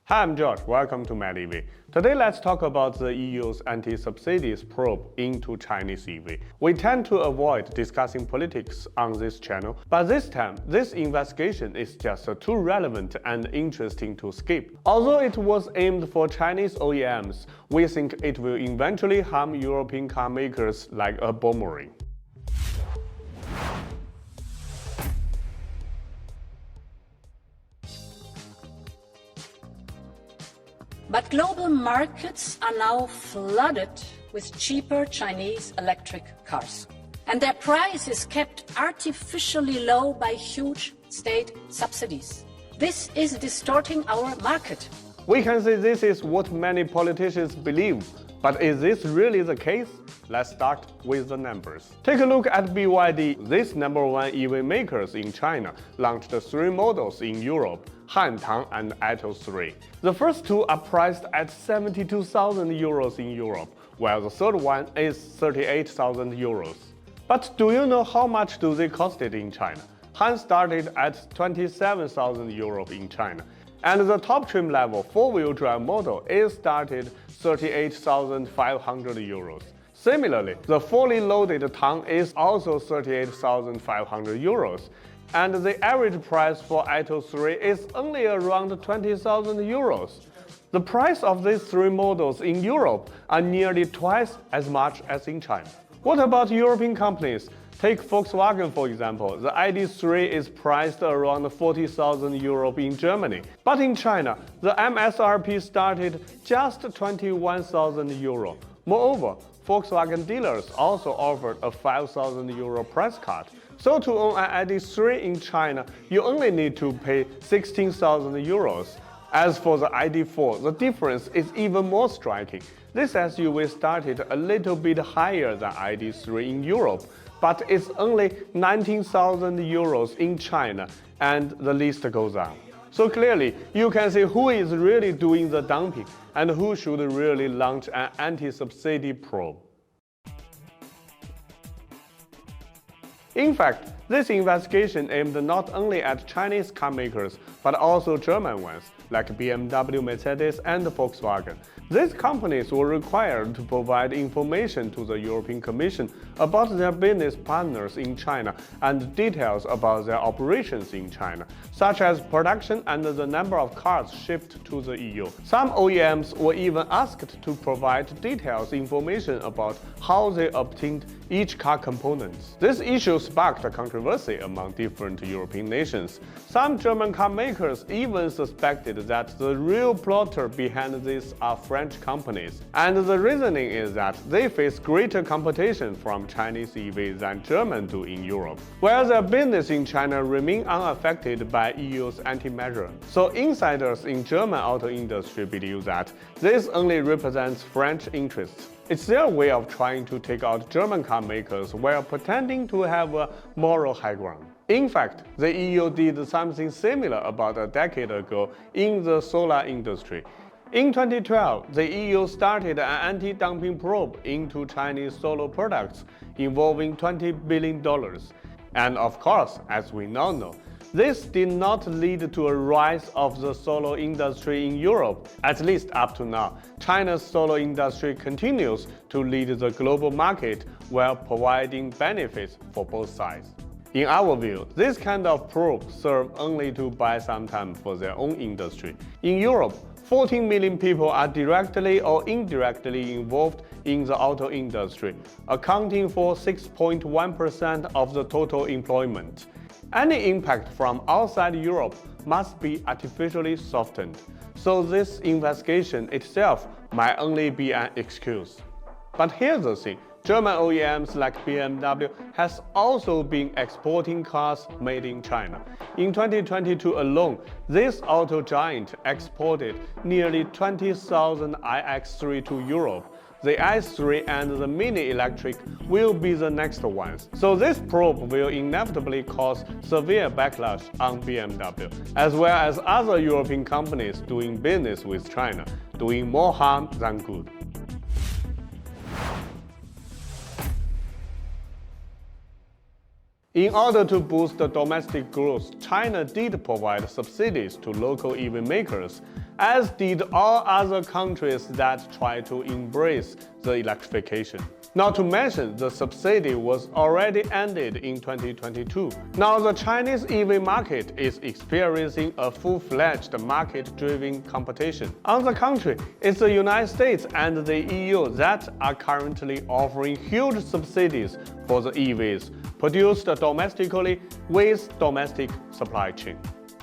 Hi, I'm George. Welcome to MedEV. Today, let's talk about the EU's anti-subsidies probe into Chinese EV. We tend to avoid discussing politics on this channel, but this time, this investigation is just too relevant and interesting to skip. Although it was aimed for Chinese OEMs, we think it will eventually harm European car makers like a boomerang. But global markets are now flooded with cheaper Chinese electric cars. And their price is kept artificially low by huge state subsidies. This is distorting our market. We can say this is what many politicians believe. But is this really the case? Let's start with the numbers. Take a look at BYD. This #1 EV makers in China launched 3 models in Europe, Hantang and Atto 3. The first two are priced at 72,000 euros in Europe, while the third one is 38,000 euros. But do you know how much do they cost it in China? Han started at 27,000 euros in China, and the top trim level 4-wheel drive model is started 38,500 euros. Similarly, the fully loaded Tang is also 38,500 euros, and the average price for Atto 3 is only around 20,000 euros. The price of these 3 models in Europe are nearly twice as much as in China. What about European companies? Take Volkswagen for example. The ID.3 is priced around 40,000 euro in Germany. But in China, the MSRP started just 21,000 euro. Moreover, Volkswagen dealers also offered a 5,000 euro price cut. So to own an ID.3 in China, you only need to pay 16,000 euros. As for the ID.4, the difference is even more striking. This SUV started a little bit higher than ID.3 in Europe, but it's only 19,000 euros in China, and the list goes on. So clearly, you can see who is really doing the dumping and who should really launch an anti-subsidy probe. In fact, this investigation aimed not only at Chinese car makers, but also German ones, like BMW, Mercedes, and Volkswagen. These companies were required to provide information to the European Commission about their business partners in China and details about their operations in China, such as production and the number of cars shipped to the EU. Some OEMs were even asked to provide detailed information about how they obtained each car components. This issue sparked a controversy among different European nations. Some German car makers even suspected that the real plotter behind this are French companies. And the reasoning is that they face greater competition from Chinese EVs than Germans do in Europe, while their business in China remain unaffected by EU's anti-measure. So insiders in German auto industry believe that this only represents French interests. It's their way of trying to take out German car makers while pretending to have a moral high ground. In fact, the EU did something similar about a decade ago in the solar industry. In 2012, the EU started an anti-dumping probe into Chinese solar products involving $20 billion. And of course, as we now know, this did not lead to a rise of the solar industry in Europe, at least up to now. China's solar industry continues to lead the global market while providing benefits for both sides. In our view, this kind of probe serves only to buy some time for their own industry. In Europe, 14 million people are directly or indirectly involved in the auto industry, accounting for 6.1% of the total employment. Any impact from outside Europe must be artificially softened, so this investigation itself might only be an excuse. But here's the thing. German OEMs like BMW has also been exporting cars made in China. In 2022 alone, this auto giant exported nearly 20,000 iX3 to Europe. The i3 and the Mini Electric will be the next ones. So this probe will inevitably cause severe backlash on BMW, as well as other European companies doing business with China, doing more harm than good. In order to boost domestic growth, China did provide subsidies to local EV makers. as did all other countries that try to embrace the electrification. Not to mention, the subsidy was already ended in 2022. Now the Chinese EV market is experiencing a full-fledged market-driven competition. On the contrary, it's the United States and the EU that are currently offering huge subsidies for the EVs produced domestically with domestic supply chain.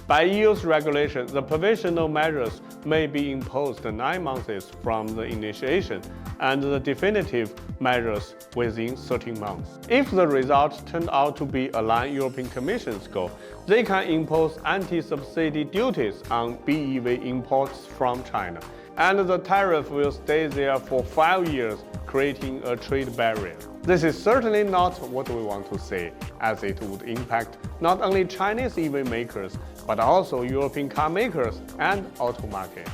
By EU's regulation, the provisional measures may be imposed 9 months from the initiation and the definitive measures within 13 months. If the results turn out to be aligned European Commission's goal, they can impose anti-subsidy duties on BEV imports from China, and the tariff will stay there for 5 years, creating a trade barrier. This is certainly not what we want to see, as it would impact not only Chinese EV makers, but also European car makers and auto market.